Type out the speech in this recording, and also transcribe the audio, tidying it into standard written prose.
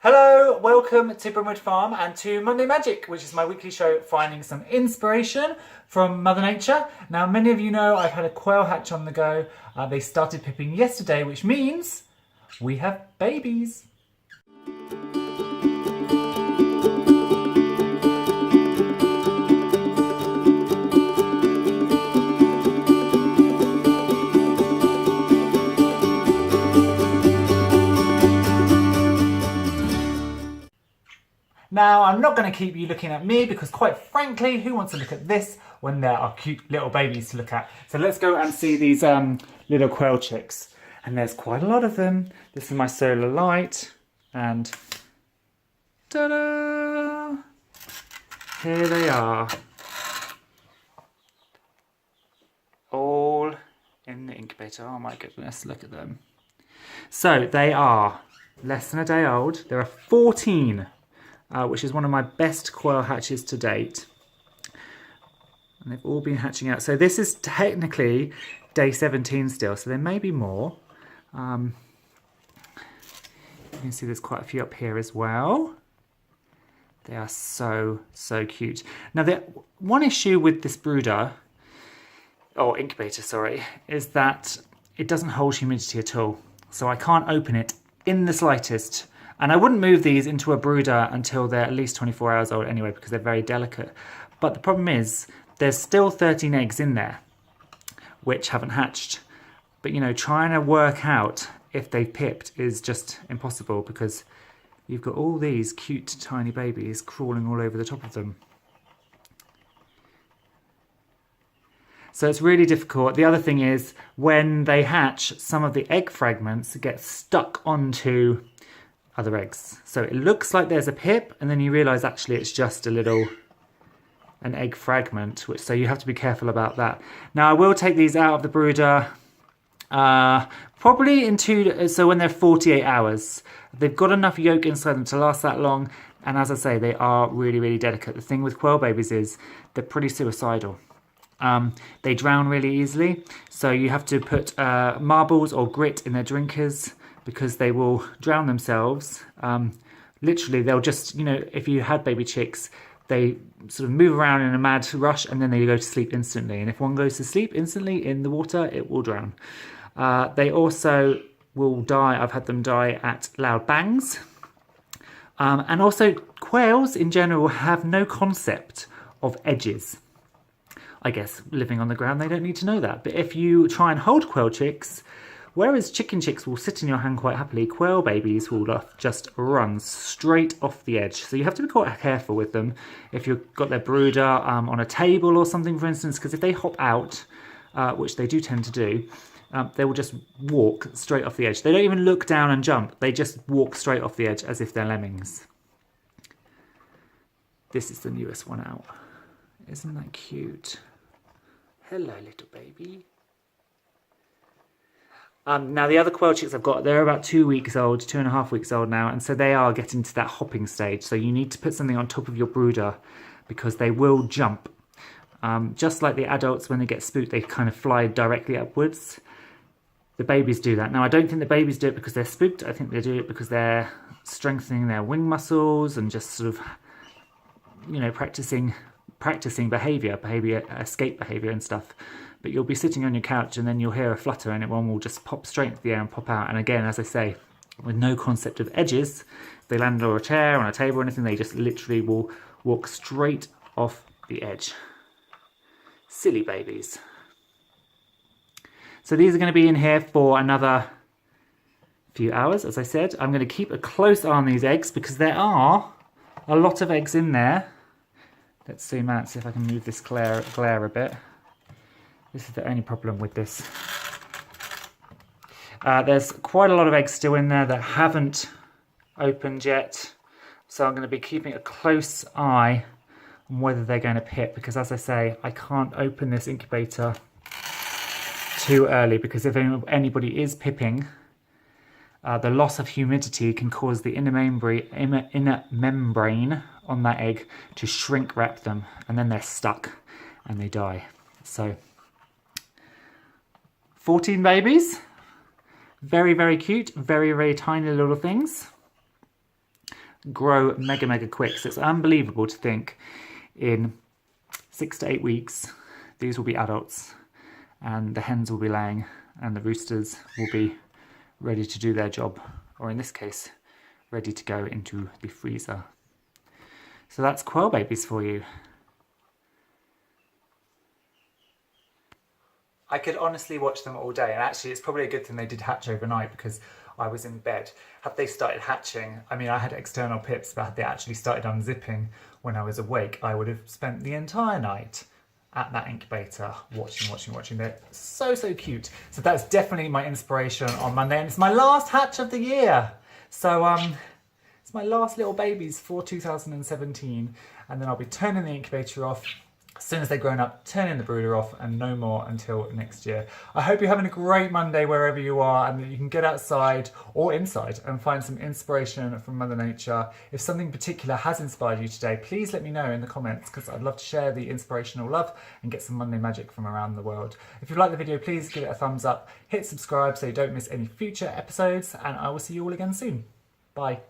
Hello, welcome to Brimwood Farm and to Monday Magic, which is my weekly show finding some inspiration from Mother Nature. Now, many of you know I've had a quail hatch on the go. They started pipping yesterday, which means we have babies. Now, I'm not going to keep you looking at me because quite frankly, who wants to look at this when there are cute little babies to look at? So let's go and see these little quail chicks. And there's quite a lot of them. This is my solar light and ta-da! Here they are. All in the incubator. Oh my goodness, look at them. So they are less than a day old. There are 14. Which is one of my best quail hatches to date. And they've all been hatching out. So this is technically day 17 still, so there may be more. You can see there's quite a few up here as well. They are so cute. Now, the one issue with this brooder, or incubator, sorry, is that it doesn't hold humidity at all. So I can't open it in the slightest. And I wouldn't move these into a brooder until they're at least 24 hours old anyway, because they're very delicate. But the problem is, there's still 13 eggs in there, which haven't hatched. But you know, trying to work out if they've pipped is just impossible, because you've got all these cute tiny babies crawling all over the top of them. So it's really difficult. The other thing is, when they hatch, some of the egg fragments get stuck onto other eggs. So it looks like there's a pip, and then you realise actually it's just an egg fragment, so you have to be careful about that. Now I will take these out of the brooder probably so when they're 48 hours. They've got enough yolk inside them to last that long, and as I say, they are really delicate. The thing with quail babies is they're pretty suicidal. They drown really easily, so you have to put marbles or grit in their drinkers, because they will drown themselves. Literally, they'll just, you know, if you had baby chicks, they sort of move around in a mad rush and then they go to sleep instantly. And if one goes to sleep instantly in the water, it will drown. They also will die. I've had them die at loud bangs. And also, quails in general have no concept of edges. I guess living on the ground, they don't need to know that. But if you try and hold quail chicks, whereas chicken chicks will sit in your hand quite happily, quail babies will just run straight off the edge. So you have to be quite careful with them if you've got their brooder on a table or something, for instance, because if they hop out, which they do tend to do, they will just walk straight off the edge. They don't even look down and jump. They just walk straight off the edge as if they're lemmings. This is the newest one out. Isn't that cute? Hello, little baby. Now the other quail chicks I've got, they're about 2 weeks old, 2.5 weeks old now, and so they are getting to that hopping stage. So you need to put something on top of your brooder because they will jump. Just like the adults, when they get spooked, they kind of fly directly upwards. The babies do that. Now I don't think the babies do it because they're spooked. I think they do it because they're strengthening their wing muscles and just sort of, you know, practicing behaviour, escape behaviour and stuff. But you'll be sitting on your couch and then you'll hear a flutter and one will just pop straight into the air and pop out. And again, as I say, with no concept of edges, if they land on a chair, on a table or anything, they just literally will walk straight off the edge. Silly babies. So these are going to be in here for another few hours, as I said. I'm going to keep a close eye on these eggs because there are a lot of eggs in there. Let's zoom out, see if I can move this glare a bit. This is the only problem with this. There's quite a lot of eggs still in there that haven't opened yet. So I'm going to be keeping a close eye on whether they're going to pip. Because as I say, I can't open this incubator too early. Because if anybody is pipping, the loss of humidity can cause the inner membrane on that egg to shrink wrap them. And then they're stuck and they die. So 14 babies, very cute, very tiny little things. grow mega quick. So it's unbelievable to think in 6 to 8 weeks these will be adults and the hens will be laying and the roosters will be ready to do their job, or in this case ready to go into the freezer. So that's quail babies for you. I could honestly watch them all day, and actually it's probably a good thing they did hatch overnight because I was in bed. Had they started hatching, I mean I had external pips, but had they actually started unzipping when I was awake, I would have spent the entire night at that incubator watching. They're so cute. So that's definitely my inspiration on Monday, and it's my last hatch of the year. So it's my last little babies for 2017, and then I'll be turning the incubator off as soon as they're grown up, turning the brooder off, and no more until next year. I hope you're having a great Monday wherever you are, and that you can get outside or inside and find some inspiration from Mother Nature. If something particular has inspired you today, please let me know in the comments, because I'd love to share the inspirational love and get some Monday magic from around the world. If you like the video, please give it a thumbs up, hit subscribe so you don't miss any future episodes, and I will see you all again soon. Bye.